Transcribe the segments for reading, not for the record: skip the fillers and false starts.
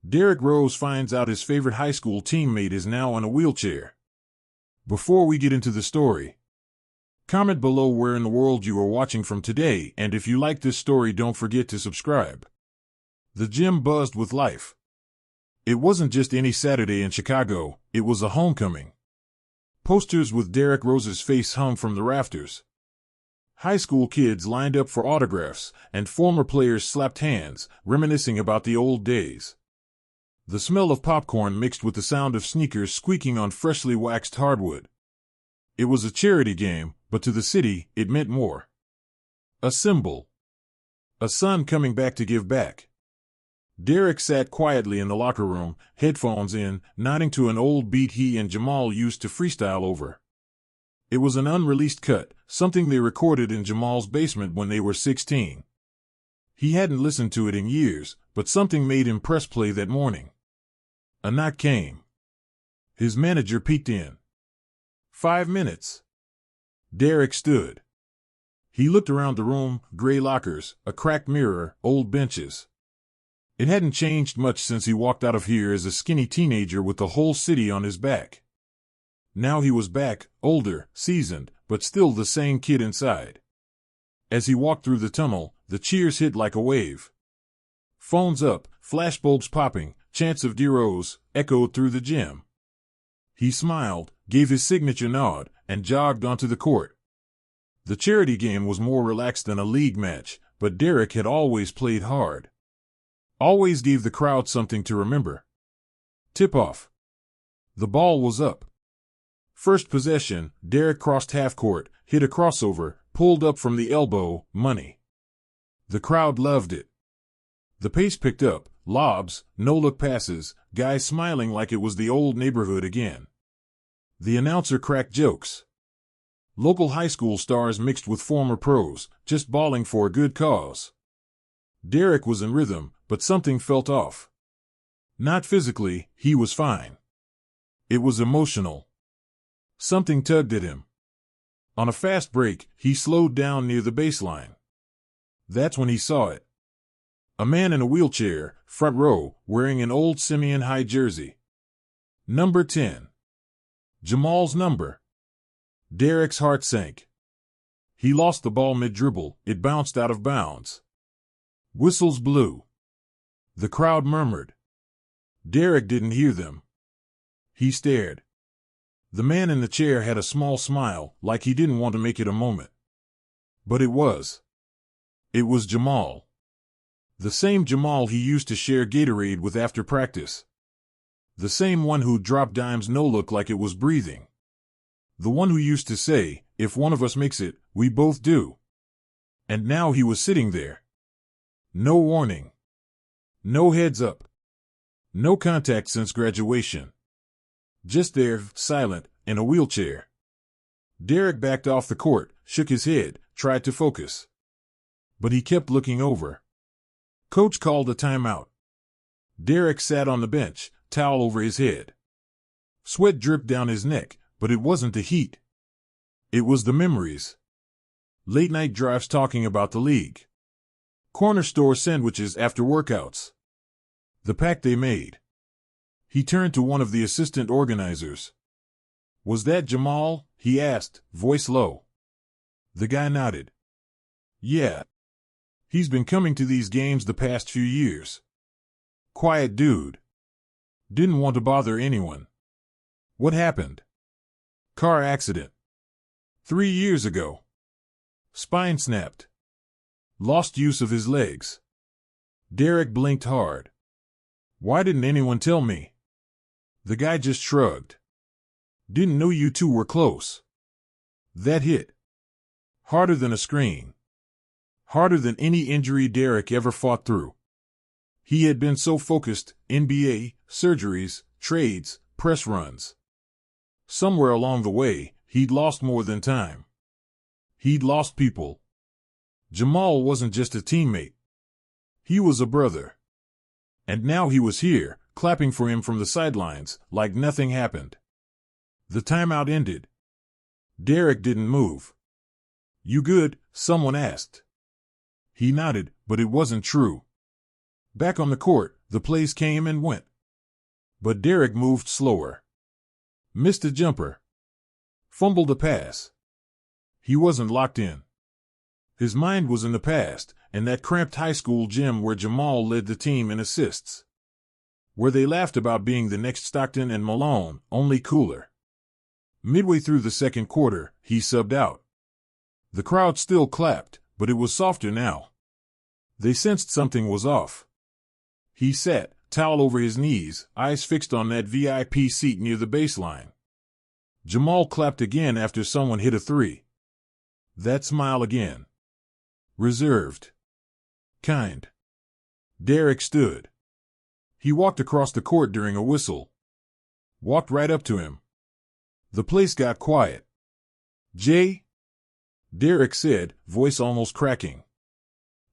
Derrick Rose finds out his favorite high school teammate is now in a wheelchair. Before we get into the story, comment below where in the world you are watching from today, and if you like this story, don't forget to subscribe. The gym buzzed with life. It wasn't just any Saturday in Chicago, it was a homecoming. Posters with Derrick Rose's face hung from the rafters. High school kids lined up for autographs, and former players slapped hands, reminiscing about the old days. The smell of popcorn mixed with the sound of sneakers squeaking on freshly waxed hardwood. It was a charity game, but to the city, it meant more. A symbol. A son coming back to give back. Derrick sat quietly in the locker room, headphones in, nodding to an old beat he and Jamal used to freestyle over. It was an unreleased cut, something they recorded in Jamal's basement when they were 16. He hadn't listened to it in years, but something made him press play that morning. A knock came. His manager peeked in. 5 minutes. Derrick stood. He looked around the room, gray lockers, a cracked mirror, old benches. It hadn't changed much since he walked out of here as a skinny teenager with the whole city on his back. Now he was back, older, seasoned, but still the same kid inside. As he walked through the tunnel, the cheers hit like a wave. Phones up, flashbulbs popping, chants of D-Rose echoed through the gym. He smiled, gave his signature nod, and jogged onto the court. The charity game was more relaxed than a league match, but Derrick had always played hard. Always gave the crowd something to remember. Tip-off. The ball was up. First possession, Derrick crossed half court, hit a crossover, pulled up from the elbow, money. The crowd loved it. The pace picked up, lobs, no-look passes, guys smiling like it was the old neighborhood again. The announcer cracked jokes. Local high school stars mixed with former pros, just balling for a good cause. Derrick was in rhythm, but something felt off. Not physically, he was fine. It was emotional. Something tugged at him. On a fast break, he slowed down near the baseline. That's when he saw it. A man in a wheelchair, front row, wearing an old Simeon High jersey. Number 10. Jamal's number. Derrick's heart sank. He lost the ball mid-dribble, it bounced out of bounds. Whistles blew. The crowd murmured. Derrick didn't hear them. He stared. The man in the chair had a small smile, like he didn't want to make it a moment. But it was. It was Jamal. The same Jamal he used to share Gatorade with after practice. The same one who dropped dimes no-look like it was breathing. The one who used to say, if one of us makes it, we both do. And now he was sitting there. No warning. No heads up. No contact since graduation. Just there, silent, in a wheelchair. Derrick backed off the court, shook his head, tried to focus. But he kept looking over. Coach called a timeout. Derrick sat on the bench, towel over his head. Sweat dripped down his neck, but it wasn't the heat. It was the memories. Late-night drives talking about the league. Corner store sandwiches after workouts. The pact they made. He turned to one of the assistant organizers. Was that Jamal? He asked, voice low. The guy nodded. Yeah. He's been coming to these games the past few years. Quiet dude. Didn't want to bother anyone. What happened? Car accident. 3 years ago. Spine snapped. Lost use of his legs. Derrick blinked hard. Why didn't anyone tell me? The guy just shrugged. Didn't know you two were close. That hit. Harder than a screen. Harder than any injury Derrick ever fought through. He had been so focused, NBA, surgeries, trades, press runs. Somewhere along the way, he'd lost more than time. He'd lost people. Jamal wasn't just a teammate. He was a brother. And now he was here, clapping for him from the sidelines, like nothing happened. The timeout ended. Derrick didn't move. You good? Someone asked. He nodded, but it wasn't true. Back on the court, The plays came and went. But Derrick moved slower. Missed a jumper. Fumbled a pass. He wasn't locked in. His mind was in the past, and that cramped high school gym where Jamal led the team in assists. Where they laughed about being the next Stockton and Malone, only cooler. Midway through the second quarter, he subbed out. The crowd still clapped, but it was softer now. They sensed something was off. He sat, towel over his knees, eyes fixed on that VIP seat near the baseline. Jamal clapped again after someone hit a three. That smile again. Reserved. Kind. Derrick stood. He walked across the court during a whistle. Walked right up to him. The place got quiet. "Jay?" Derrick said, voice almost cracking.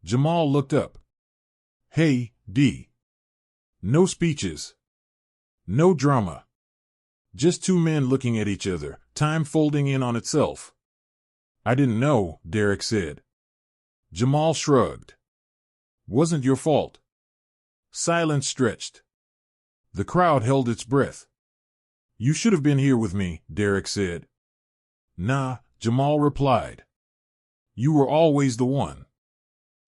Jamal looked up. "Hey, D." No speeches. No drama. Just two men looking at each other, time folding in on itself. "I didn't know," Derrick said. Jamal shrugged. "Wasn't your fault." Silence stretched. The crowd held its breath. "You should have been here with me," Derrick said. "Nah," Jamal replied. "You were always the one."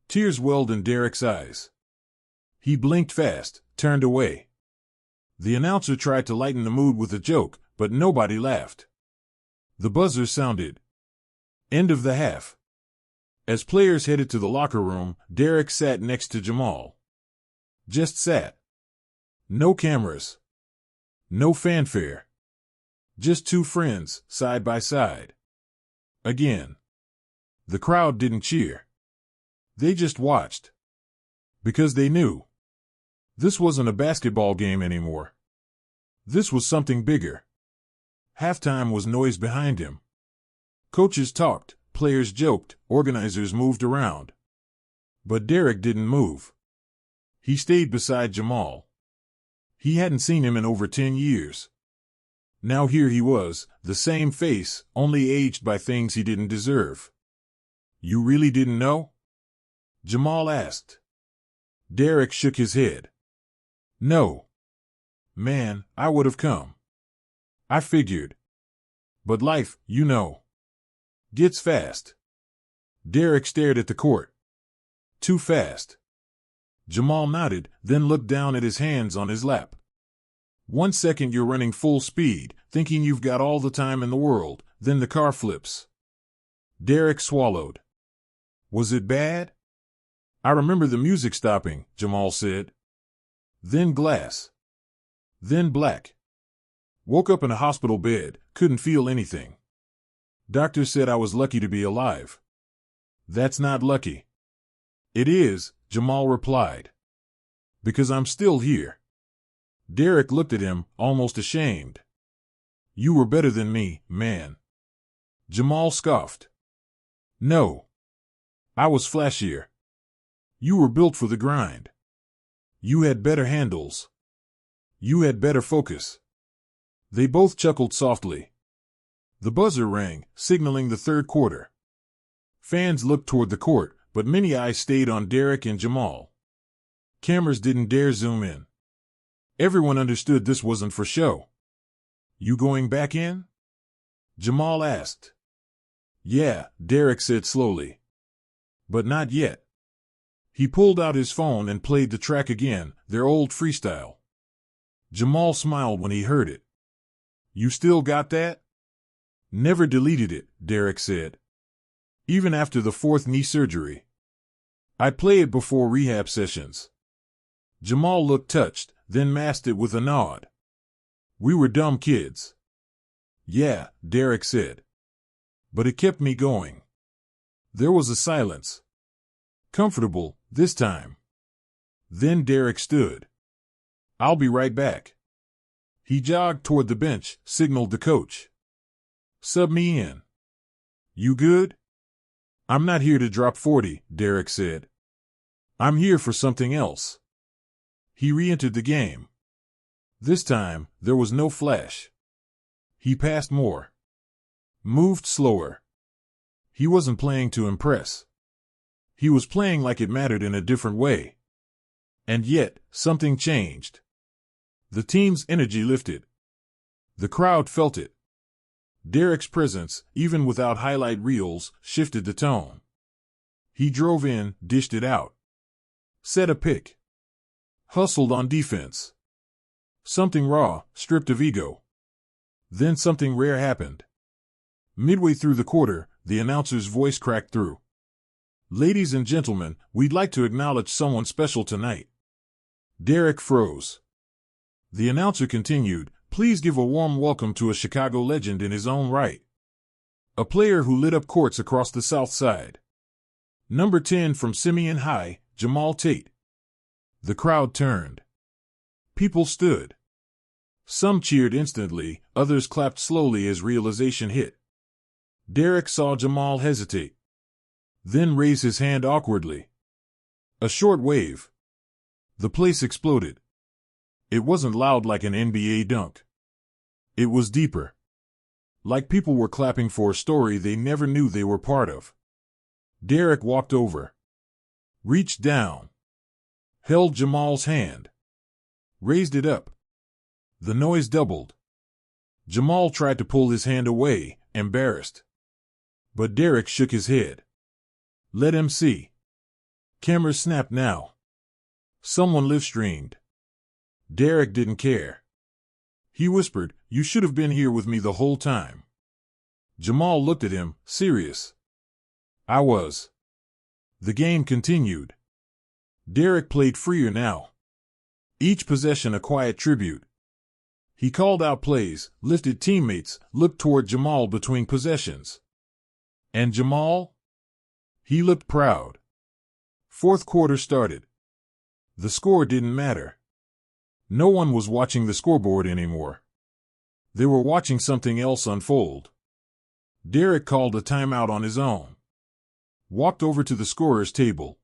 Tears welled in Derrick's eyes. He blinked fast, turned away. The announcer tried to lighten the mood with a joke, but nobody laughed. The buzzer sounded. End of the half. As players headed to the locker room, Derrick sat next to Jamal. Just sat. No cameras. No fanfare. Just two friends, side by side. Again. The crowd didn't cheer. They just watched. Because they knew. This wasn't a basketball game anymore. This was something bigger. Halftime was noise behind him. Coaches talked, players joked, organizers moved around. But Derrick didn't move. He stayed beside Jamal. He hadn't seen him in over 10 years. Now here he was, the same face, only aged by things he didn't deserve. "You really didn't know?" Jamal asked. Derrick shook his head. "No. Man, I would have come. I figured. But life, you know, gets fast." Derrick stared at the court. "Too fast." Jamal nodded, then looked down at his hands on his lap. "1 second you're running full speed, thinking you've got all the time in the world, then the car flips." Derrick swallowed. "Was it bad?" "I remember the music stopping," Jamal said. "Then glass. Then black. Woke up in a hospital bed, couldn't feel anything. Doctor said I was lucky to be alive." "That's not lucky." "It is," Jamal replied. "Because I'm still here." Derrick looked at him, almost ashamed. "You were better than me, man." Jamal scoffed. "No. I was flashier. You were built for the grind. You had better handles. You had better focus." They both chuckled softly. The buzzer rang, signaling the third quarter. Fans looked toward the court, but many eyes stayed on Derrick and Jamal. Cameras didn't dare zoom in. Everyone understood this wasn't for show. "You going back in?" Jamal asked. "Yeah," Derrick said slowly. "But not yet." He pulled out his phone and played the track again, their old freestyle. Jamal smiled when he heard it. "You still got that?" "Never deleted it," Derrick said. "Even after the 4th knee surgery. I play it before rehab sessions." Jamal looked touched, then masked it with a nod. "We were dumb kids." "Yeah," Derrick said. "But it kept me going." There was a silence. Comfortable, this time. Then Derrick stood. "I'll be right back." He jogged toward the bench, signaled the coach. "Sub me in." "You good?" "I'm not here to drop 40, Derrick said. "I'm here for something else." He re-entered the game. This time, there was no flash. He passed more. Moved slower. He wasn't playing to impress. He was playing like it mattered in a different way. And yet, something changed. The team's energy lifted. The crowd felt it. Derrick's presence, even without highlight reels, shifted the tone. He drove in, dished it out. Set a pick. Hustled on defense. Something raw, stripped of ego. Then something rare happened. Midway through the quarter, the announcer's voice cracked through. "Ladies and gentlemen, we'd like to acknowledge someone special tonight." Derrick froze. The announcer continued, "Please give a warm welcome to a Chicago legend in his own right. A player who lit up courts across the South Side. Number 10 from Simeon High, Jamal Tate." The crowd turned. People stood. Some cheered instantly, others clapped slowly as realization hit. Derrick saw Jamal hesitate. Then raise his hand awkwardly. A short wave. The place exploded. It wasn't loud like an NBA dunk. It was deeper. Like people were clapping for a story they never knew they were part of. Derrick walked over. Reached down. Held Jamal's hand. Raised it up. The noise doubled. Jamal tried to pull his hand away, embarrassed. But Derrick shook his head. "Let him see." Cameras snapped now. Someone live-streamed. Derrick didn't care. He whispered, "You should have been here with me the whole time." Jamal looked at him, serious. "I was." The game continued. Derrick played freer now. Each possession a quiet tribute. He called out plays, lifted teammates, looked toward Jamal between possessions. And Jamal? He looked proud. Fourth quarter started. The score didn't matter. No one was watching the scoreboard anymore. They were watching something else unfold. Derrick called a timeout on his own. Walked over to the scorer's table.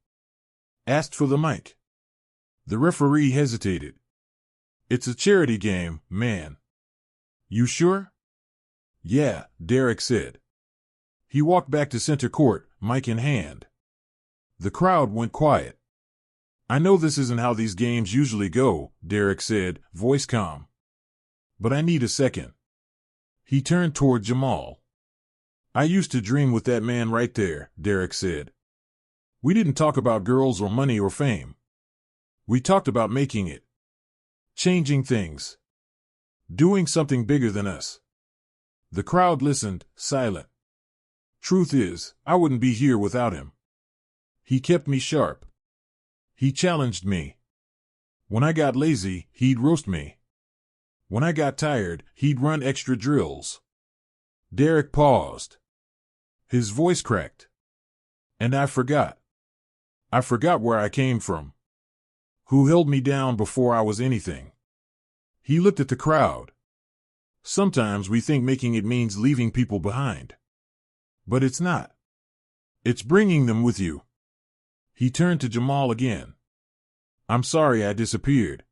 Asked for the mic. The referee hesitated. "It's a charity game, man." "You sure?" "Yeah," Derrick said. He walked back to center court, mic in hand. The crowd went quiet. "I know this isn't how these games usually go," Derrick said, voice calm. "But I need a second." He turned toward Jamal. "I used to dream with that man right there," Derrick said. "We didn't talk about girls or money or fame. We talked about making it. Changing things. Doing something bigger than us." The crowd listened, silent. "Truth is, I wouldn't be here without him. He kept me sharp. He challenged me. When I got lazy, he'd roast me. When I got tired, he'd run extra drills." Derrick paused. His voice cracked. "And I forgot. I forgot where I came from. Who held me down before I was anything." He looked at the crowd. "Sometimes we think making it means leaving people behind. But it's not. It's bringing them with you." He turned to Jamal again. "I'm sorry I disappeared."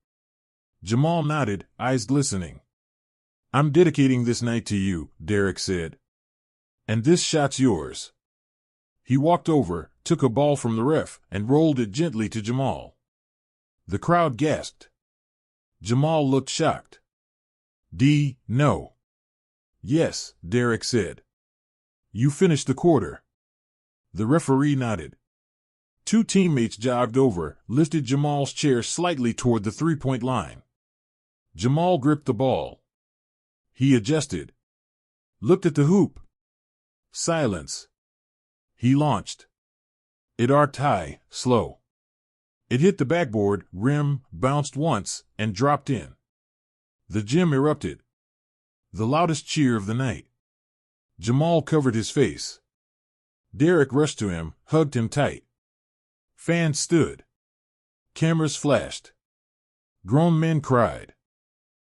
Jamal nodded, eyes glistening. "I'm dedicating this night to you," Derrick said. "And this shot's yours." He walked over, took a ball from the ref, and rolled it gently to Jamal. The crowd gasped. Jamal looked shocked. No. "Yes," Derrick said. "You finished the quarter." The referee nodded. Two teammates jogged over, lifted Jamal's chair slightly toward the three-point line. Jamal gripped the ball. He adjusted. Looked at the hoop. Silence. He launched. It arced high, slow. It hit the backboard, rim, bounced once, and dropped in. The gym erupted. The loudest cheer of the night. Jamal covered his face. Derrick rushed to him, hugged him tight. Fans stood. Cameras flashed. Grown men cried.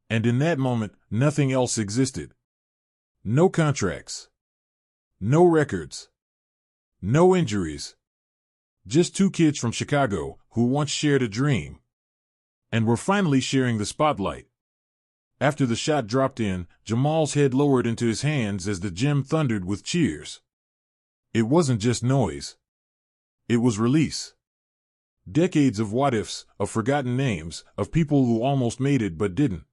And in that moment, nothing else existed. No contracts. No records. No injuries. Just two kids from Chicago who once shared a dream. And were finally sharing the spotlight. After the shot dropped in, Jamal's head lowered into his hands as the gym thundered with cheers. It wasn't just noise. It was release. Decades of what-ifs, of forgotten names, of people who almost made it but didn't.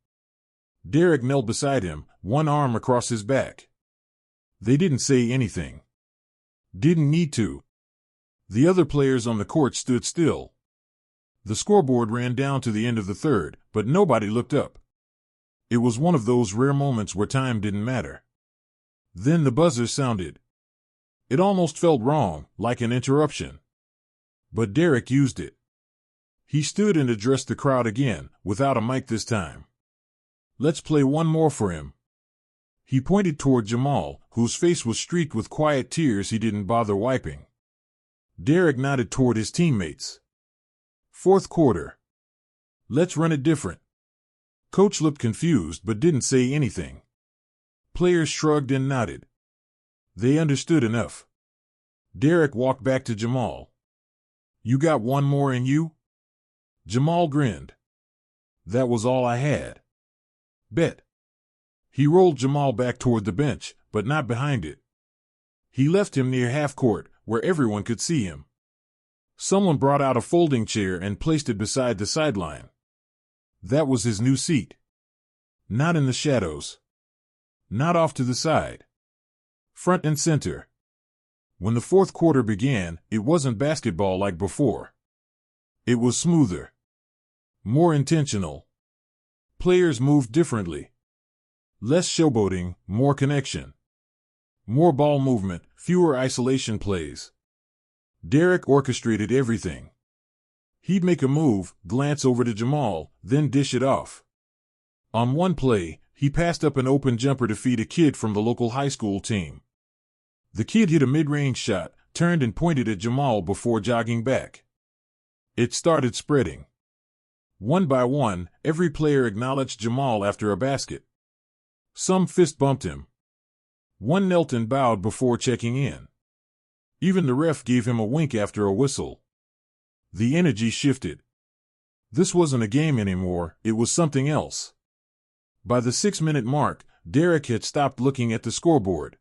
Derrick knelt beside him, one arm across his back. They didn't say anything. Didn't need to. The other players on the court stood still. The scoreboard ran down to the end of the third, but nobody looked up. It was one of those rare moments where time didn't matter. Then the buzzer sounded. It almost felt wrong, like an interruption. But Derrick used it. He stood and addressed the crowd again, without a mic this time. Let's play one more for him. He pointed toward Jamal, whose face was streaked with quiet tears he didn't bother wiping. Derrick nodded toward his teammates. Fourth quarter. Let's run it different. Coach looked confused but didn't say anything. Players shrugged and nodded. They understood enough. Derrick walked back to Jamal. You got one more in you? Jamal grinned. That was all I had. Bet. He rolled Jamal back toward the bench, but not behind it. He left him near half court, where everyone could see him. Someone brought out a folding chair and placed it beside the sideline. That was his new seat. Not in the shadows. Not off to the side. Front and center. When the fourth quarter began, it wasn't basketball like before. It was smoother. More intentional. Players moved differently. Less showboating, more connection. More ball movement, fewer isolation plays. Derrick orchestrated everything. He'd make a move, glance over to Jamal, then dish it off. On one play, he passed up an open jumper to feed a kid from the local high school team. The kid hit a mid-range shot, turned and pointed at Jamal before jogging back. It started spreading. One by one, every player acknowledged Jamal after a basket. Some fist-bumped him. One knelt and bowed before checking in. Even the ref gave him a wink after a whistle. The energy shifted. This wasn't a game anymore, it was something else. By the 6-minute mark, Derrick had stopped looking at the scoreboard.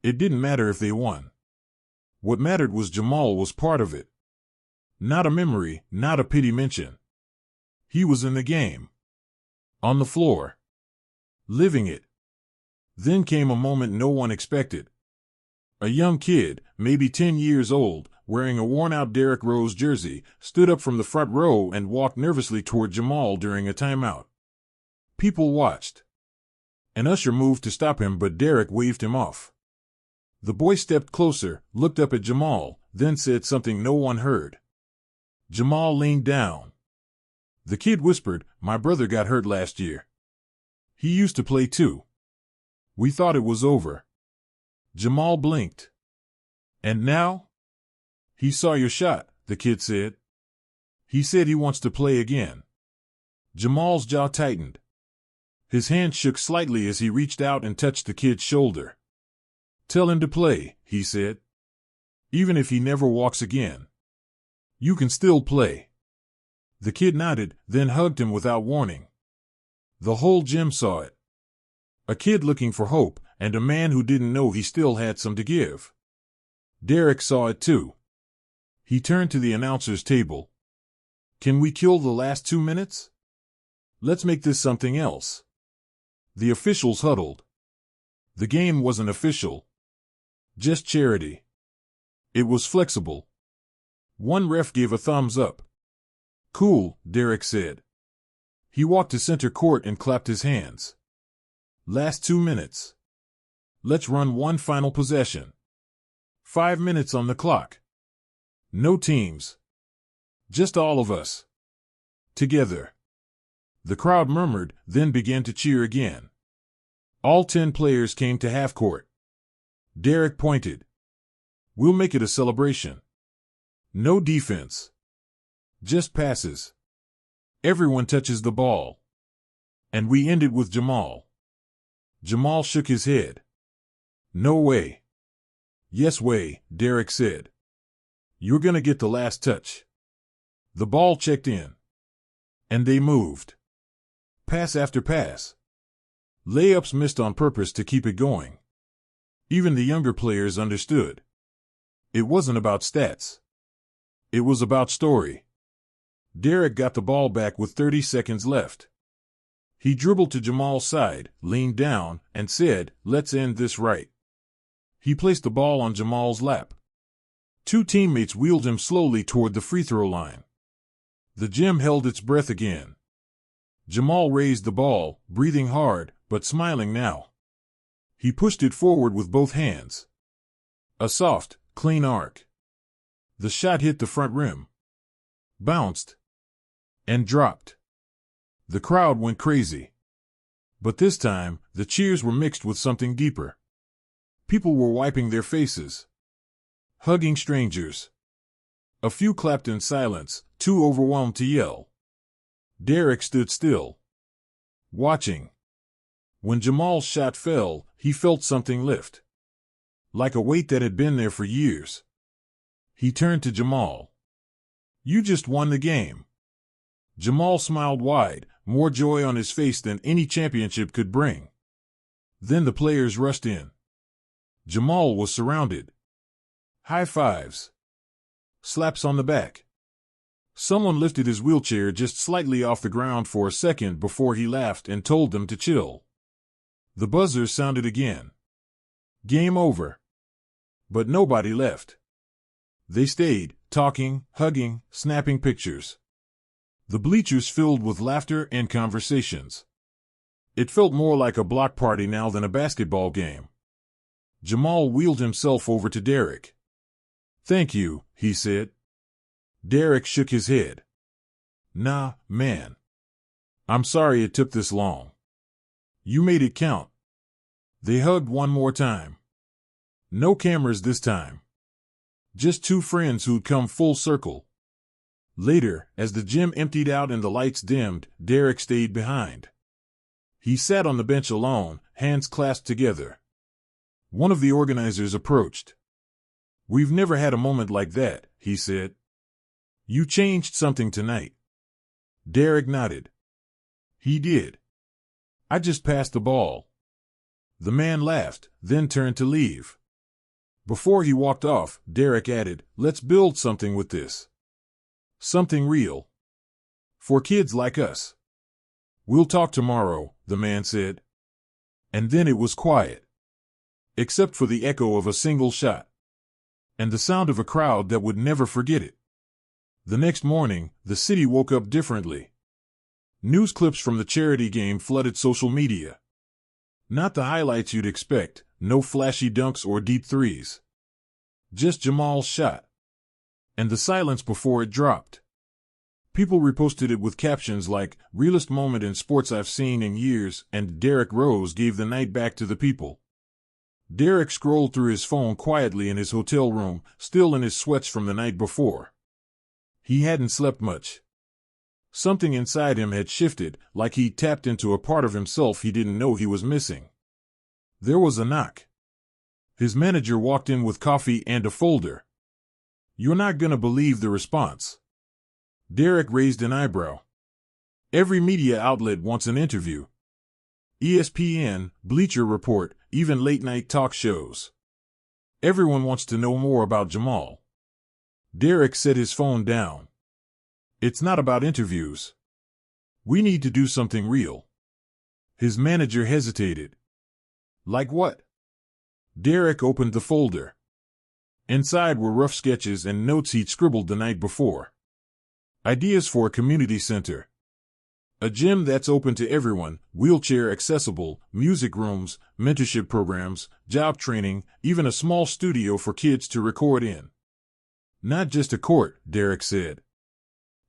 It didn't matter if they won. What mattered was Jamal was part of it. Not a memory, not a pity mention. He was in the game. On the floor. Living it. Then came a moment no one expected. A young kid, maybe 10 years old, wearing a worn-out Derrick Rose jersey, stood up from the front row and walked nervously toward Jamal during a timeout. People watched. An usher moved to stop him, but Derrick waved him off. The boy stepped closer, looked up at Jamal, then said something no one heard. Jamal leaned down. The kid whispered, "My brother got hurt last year. He used to play too. We thought it was over." Jamal blinked. "And now?" "He saw your shot," the kid said. "He said he wants to play again." Jamal's jaw tightened. His hand shook slightly as he reached out and touched the kid's shoulder. "Tell him to play," he said. "Even if he never walks again. You can still play." The kid nodded, then hugged him without warning. The whole gym saw it. A kid looking for hope, and a man who didn't know he still had some to give. Derrick saw it too. He turned to the announcer's table. "Can we kill the last 2 minutes? Let's make this something else." The officials huddled. The game wasn't official. Just charity. It was flexible. One ref gave a thumbs up. "Cool," Derrick said. He walked to center court and clapped his hands. "Last 2 minutes. Let's run one final possession. 5 minutes on the clock. No teams. Just all of us. Together." The crowd murmured, then began to cheer again. All 10 players came to half court. Derrick pointed. "We'll make it a celebration. No defense. Just passes. Everyone touches the ball. And we end it with Jamal." Jamal shook his head. "No way." "Yes way," Derrick said. "You're gonna get the last touch." The ball checked in. And they moved. Pass after pass. Layups missed on purpose to keep it going. Even the younger players understood. It wasn't about stats. It was about story. Derrick got the ball back with 30 seconds left. He dribbled to Jamal's side, leaned down, and said, "Let's end this right." He placed the ball on Jamal's lap. Two teammates wheeled him slowly toward the free throw line. The gym held its breath again. Jamal raised the ball, breathing hard, but smiling now. He pushed it forward with both hands. A soft, clean arc. The shot hit the front rim, bounced, and dropped. The crowd went crazy. But this time, the cheers were mixed with something deeper. People were wiping their faces, hugging strangers. A few clapped in silence, too overwhelmed to yell. Derrick stood still, watching. When Jamal's shot fell, he felt something lift, like a weight that had been there for years. He turned to Jamal. "You just won the game." Jamal smiled wide, more joy on his face than any championship could bring. Then the players rushed in. Jamal was surrounded. High fives. Slaps on the back. Someone lifted his wheelchair just slightly off the ground for a second before he laughed and told them to chill. The buzzer sounded again. Game over. But nobody left. They stayed, talking, hugging, snapping pictures. The bleachers filled with laughter and conversations. It felt more like a block party now than a basketball game. Jamal wheeled himself over to Derrick. "Thank you," he said. Derrick shook his head. "Nah, man. I'm sorry it took this long. You made it count." They hugged one more time. No cameras this time. Just two friends who'd come full circle. Later, as the gym emptied out and the lights dimmed, Derrick stayed behind. He sat on the bench alone, hands clasped together. One of the organizers approached. "We've never had a moment like that," he said. "You changed something tonight." Derrick nodded. "He did. I just passed the ball." The man laughed, then turned to leave. Before he walked off, Derrick added, "Let's build something with this. Something real. For kids like us." "We'll talk tomorrow," the man said. And then it was quiet. Except for the echo of a single shot. And the sound of a crowd that would never forget it. The next morning, the city woke up differently. News clips from the charity game flooded social media. Not the highlights you'd expect, no flashy dunks or deep threes. Just Jamal's shot. And the silence before it dropped. People reposted it with captions like, "Realest moment in sports I've seen in years," and "Derrick Rose gave the night back to the people." Derrick scrolled through his phone quietly in his hotel room, still in his sweats from the night before. He hadn't slept much. Something inside him had shifted, like he'd tapped into a part of himself he didn't know he was missing. There was a knock. His manager walked in with coffee and a folder. "You're not gonna believe the response." Derrick raised an eyebrow. "Every media outlet wants an interview. ESPN, Bleacher Report, even late-night talk shows. Everyone wants to know more about Jamal." Derrick set his phone down. "It's not about interviews. We need to do something real." His manager hesitated. "Like what?" Derrick opened the folder. Inside were rough sketches and notes he'd scribbled the night before. Ideas for a community center. A gym that's open to everyone, wheelchair accessible, music rooms, mentorship programs, job training, even a small studio for kids to record in. "Not just a court," Derrick said.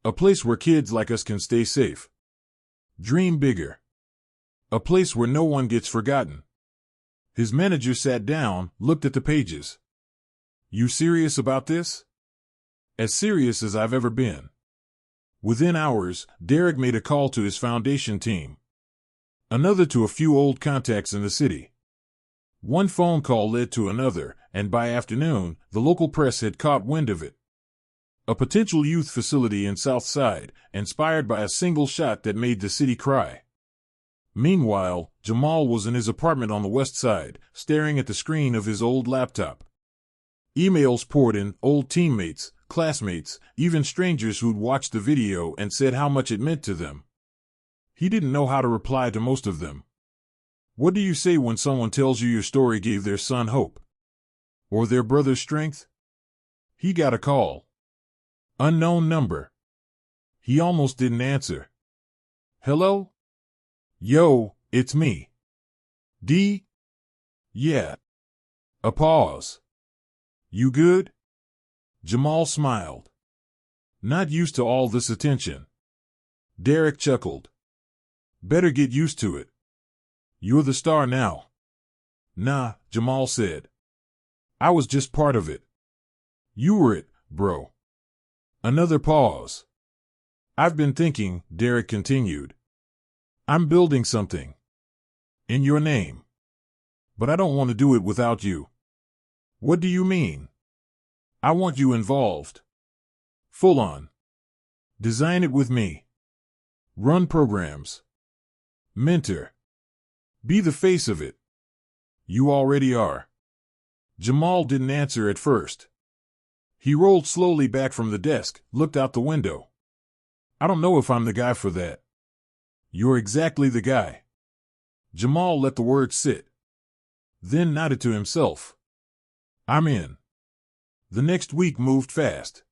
"A place where kids like us can stay safe. Dream bigger. A place where no one gets forgotten." His manager sat down, looked at the pages. "You serious about this?" "As serious as I've ever been." Within hours, Derrick made a call to his foundation team. Another to a few old contacts in the city. One phone call led to another, and by afternoon, the local press had caught wind of it. A potential youth facility in South Side, inspired by a single shot that made the city cry. Meanwhile, Jamal was in his apartment on the West Side, staring at the screen of his old laptop. Emails poured in, old teammates, classmates, even strangers who'd watched the video and said how much it meant to them. He didn't know how to reply to most of them. What do you say when someone tells you your story gave their son hope? Or their brother strength? He got a call. Unknown number. He almost didn't answer. Hello? Yo, it's me. D? Yeah. A pause. You good? Jamal smiled. Not used to all this attention. Derrick chuckled. Better get used to it. You're the star now. Nah, Jamal said. I was just part of it. You were it, bro. Another pause. I've been thinking, Derrick continued. I'm building something. In your name. But I don't want to do it without you. What do you mean? I want you involved. Full on. Design it with me. Run programs. Mentor. Be the face of it. You already are. Jamal didn't answer at first. He rolled slowly back from the desk, looked out the window. I don't know if I'm the guy for that. You're exactly the guy. Jamal let the words sit. Then nodded to himself. I'm in. The next week moved fast.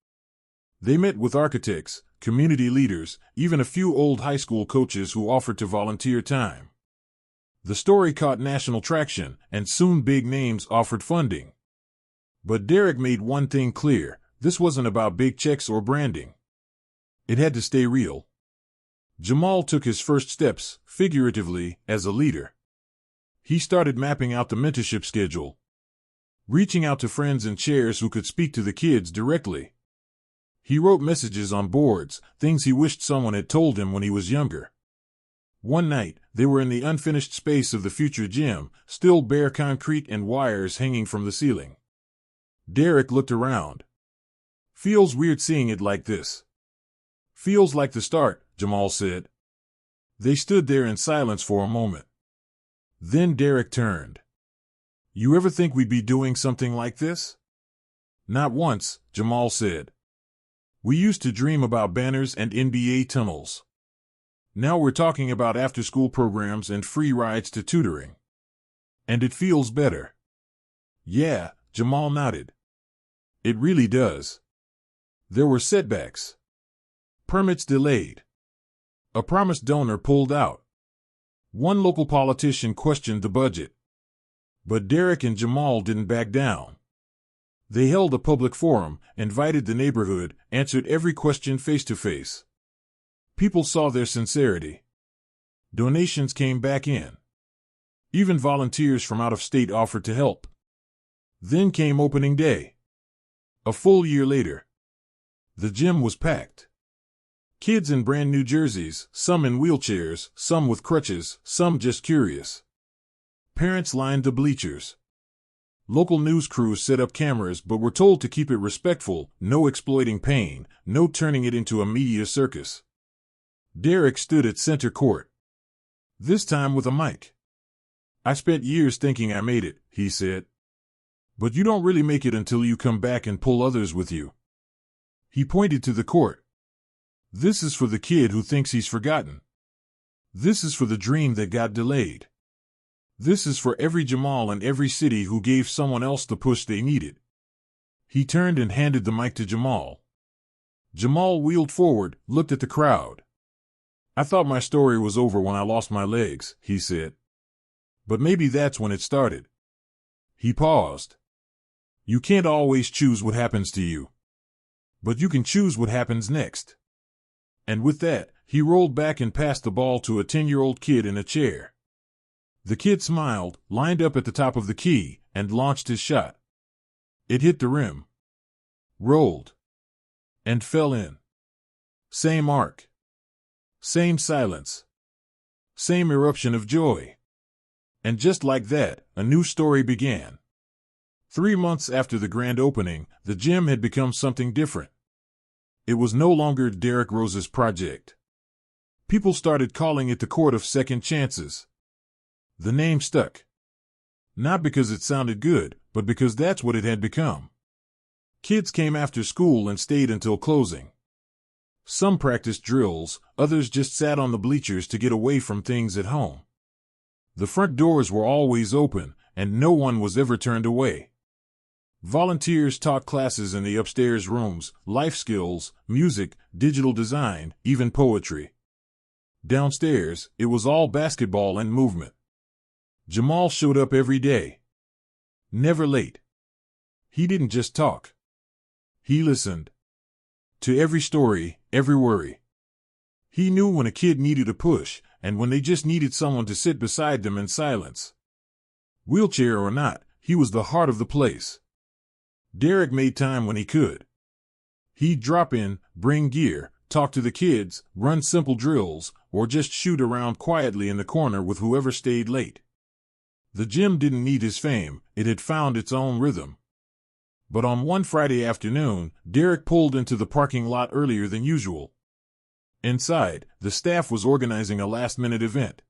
They met with architects, community leaders, even a few old high school coaches who offered to volunteer time. The story caught national traction, and soon big names offered funding. But Derrick made one thing clear: this wasn't about big checks or branding. It had to stay real. Jamal took his first steps, figuratively, as a leader. He started mapping out the mentorship schedule, reaching out to friends and chairs who could speak to the kids directly. He wrote messages on boards, things he wished someone had told him when he was younger. One night, they were in the unfinished space of the future gym, still bare concrete and wires hanging from the ceiling. Derrick looked around. Feels weird seeing it like this. Feels like the start, Jamal said. They stood there in silence for a moment. Then Derrick turned. You ever think we'd be doing something like this? Not once, Jamal said. We used to dream about banners and NBA tunnels. Now we're talking about after-school programs and free rides to tutoring. And it feels better. Yeah, Jamal nodded. It really does. There were setbacks. Permits delayed. A promised donor pulled out. One local politician questioned the budget. But Derrick and Jamal didn't back down. They held a public forum, invited the neighborhood, answered every question face to face. People saw their sincerity. Donations came back in. Even volunteers from out of state offered to help. Then came opening day. A full year later. The gym was packed. Kids in brand new jerseys, some in wheelchairs, some with crutches, some just curious. Parents lined the bleachers. Local news crews set up cameras but were told to keep it respectful, no exploiting pain, no turning it into a media circus. Derrick stood at center court. This time with a mic. I spent years thinking I made it, he said. But you don't really make it until you come back and pull others with you. He pointed to the court. This is for the kid who thinks he's forgotten. This is for the dream that got delayed. This is for every Jamal in every city who gave someone else the push they needed. He turned and handed the mic to Jamal. Jamal wheeled forward, looked at the crowd. I thought my story was over when I lost my legs, he said. But maybe that's when it started. He paused. You can't always choose what happens to you. But you can choose what happens next. And with that, he rolled back and passed the ball to a 10-year-old kid in a chair. The kid smiled, lined up at the top of the key, and launched his shot. It hit the rim. Rolled. And fell in. Same arc. Same silence. Same eruption of joy. And just like that, a new story began. 3 months after the grand opening, the gym had become something different. It was no longer Derrick Rose's project. People started calling it the Court of Second Chances. The name stuck. Not because it sounded good, but because that's what it had become. Kids came after school and stayed until closing. Some practiced drills, others just sat on the bleachers to get away from things at home. The front doors were always open, and no one was ever turned away. Volunteers taught classes in the upstairs rooms, life skills, music, digital design, even poetry. Downstairs, it was all basketball and movement. Jamal showed up every day. Never late. He didn't just talk. He listened. To every story, every worry. He knew when a kid needed a push, and when they just needed someone to sit beside them in silence. Wheelchair or not, he was the heart of the place. Derrick made time when he could. He'd drop in, bring gear, talk to the kids, run simple drills, or just shoot around quietly in the corner with whoever stayed late. The gym didn't need his fame, it had found its own rhythm. But on one Friday afternoon, Derrick pulled into the parking lot earlier than usual. Inside, the staff was organizing a last-minute event.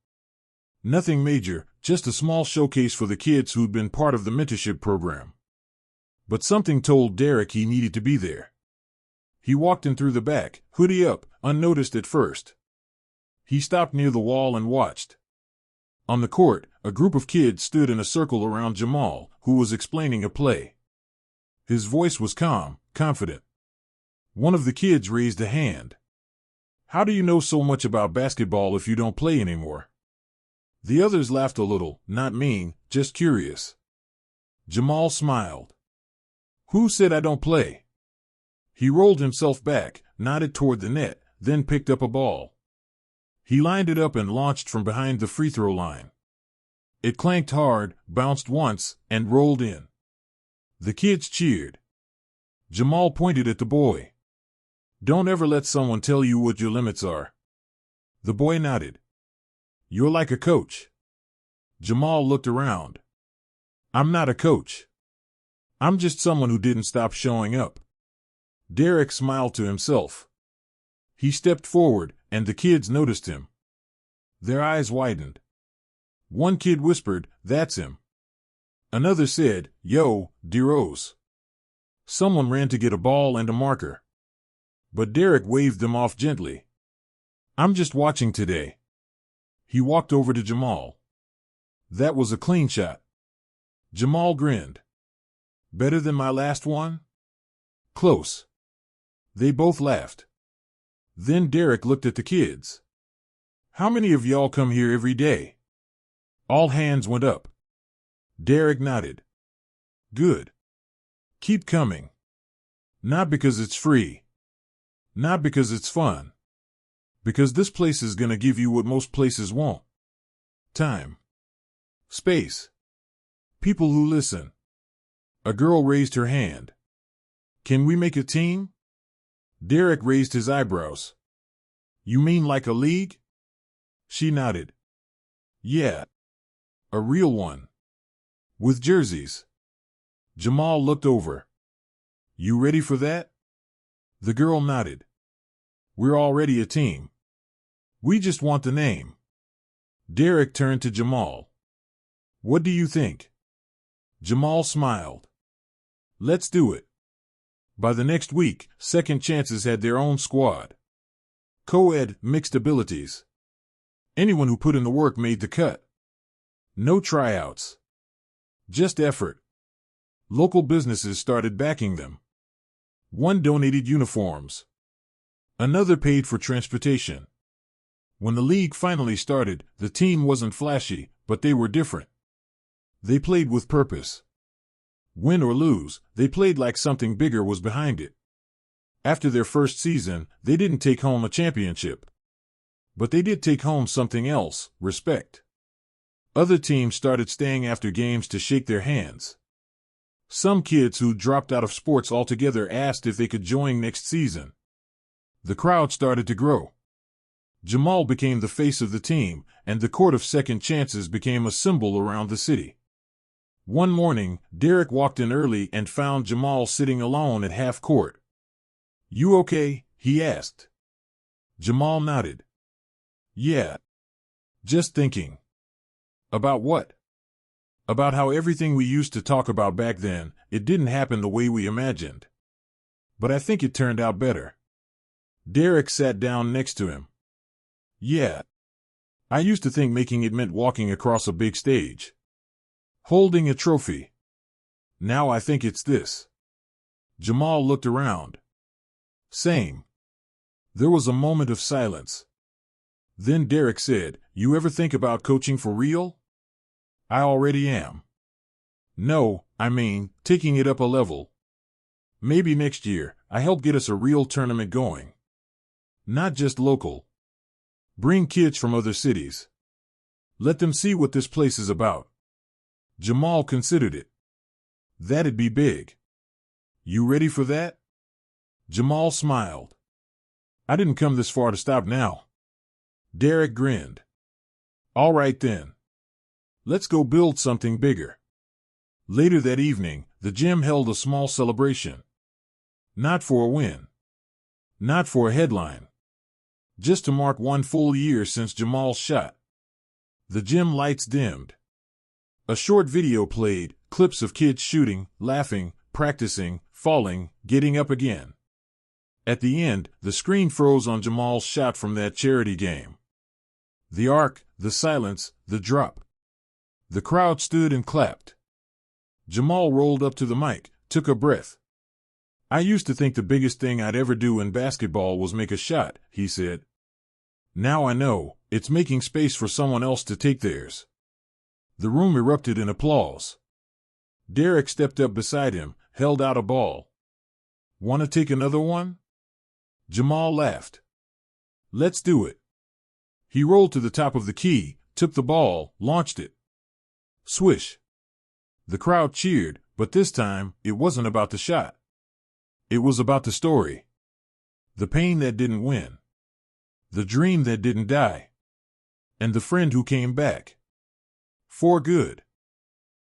Nothing major, just a small showcase for the kids who'd been part of the mentorship program. But something told Derrick he needed to be there. He walked in through the back, hoodie up, unnoticed at first. He stopped near the wall and watched. On the court, a group of kids stood in a circle around Jamal, who was explaining a play. His voice was calm, confident. One of the kids raised a hand. "How do you know so much about basketball if you don't play anymore?" The others laughed a little, not mean, just curious. Jamal smiled. "Who said I don't play?" He rolled himself back, nodded toward the net, then picked up a ball. He lined it up and launched from behind the free throw line. It clanked hard, bounced once, and rolled in. The kids cheered. Jamal pointed at the boy. "Don't ever let someone tell you what your limits are." The boy nodded. "You're like a coach." Jamal looked around. "I'm not a coach. I'm just someone who didn't stop showing up." Derrick smiled to himself. He stepped forward, and the kids noticed him. Their eyes widened. One kid whispered, "That's him." Another said, "Yo, DeRose." Someone ran to get a ball and a marker. But Derrick waved them off gently. "I'm just watching today." He walked over to Jamal. "That was a clean shot." Jamal grinned. "Better than my last one?" "Close." They both laughed. Then Derrick looked at the kids. "How many of y'all come here every day?" All hands went up. Derrick nodded. "Good. Keep coming. Not because it's free. Not because it's fun. Because this place is gonna give you what most places won't. Time. Space. People who listen." A girl raised her hand. "Can we make a team?" Derrick raised his eyebrows. "You mean like a league?" She nodded. "Yeah. A real one. With jerseys." Jamal looked over. "You ready for that?" The girl nodded. "We're already a team. We just want the name." Derrick turned to Jamal. "What do you think?" Jamal smiled. "Let's do it." By the next week, Second Chances had their own squad. Co-ed, mixed abilities. Anyone who put in the work made the cut. No tryouts. Just effort. Local businesses started backing them. One donated uniforms. Another paid for transportation. When the league finally started, the team wasn't flashy, but they were different. They played with purpose. Win or lose, they played like something bigger was behind it. After their first season, they didn't take home a championship. But they did take home something else, respect. Other teams started staying after games to shake their hands. Some kids who dropped out of sports altogether asked if they could join next season. The crowd started to grow. Jamal became the face of the team, and the court of Second Chances became a symbol around the city. One morning, Derrick walked in early and found Jamal sitting alone at half court. "You okay?" he asked. Jamal nodded. "Yeah. Just thinking." "About what?" "About how everything we used to talk about back then, it didn't happen the way we imagined." but I think it turned out better. Derrick sat down next to him. Yeah. I used to think making it meant walking across a big stage, holding a trophy. Now I think it's this. Jamal looked around. Same. There was a moment of silence. Then Derrick said, "You ever think about coaching for real?" "I already am." "No, I mean, taking it up a level. Maybe next year, I help get us a real tournament going. Not just local. Bring kids from other cities. Let them see what this place is about." Jamal considered it. "That'd be big. You ready for that?" Jamal smiled. "I didn't come this far to stop now." Derrick grinned. "All right then. Let's go build something bigger." Later that evening, the gym held a small celebration. Not for a win. Not for a headline. Just to mark 1 full year since Jamal's shot. The gym lights dimmed. A short video played, clips of kids shooting, laughing, practicing, falling, getting up again. At the end, the screen froze on Jamal's shot from that charity game. The arc, the silence, the drop. The crowd stood and clapped. Jamal rolled up to the mic, took a breath. "I used to think the biggest thing I'd ever do in basketball was make a shot," he said. "Now I know, it's making space for someone else to take theirs." The room erupted in applause. Derrick stepped up beside him, held out a ball. "Want to take another one?" Jamal laughed. "Let's do it." He rolled to the top of the key, took the ball, launched it. Swish. The crowd cheered, but this time, it wasn't about the shot. It was about the story. The pain that didn't win. The dream that didn't die. And the friend who came back. For good.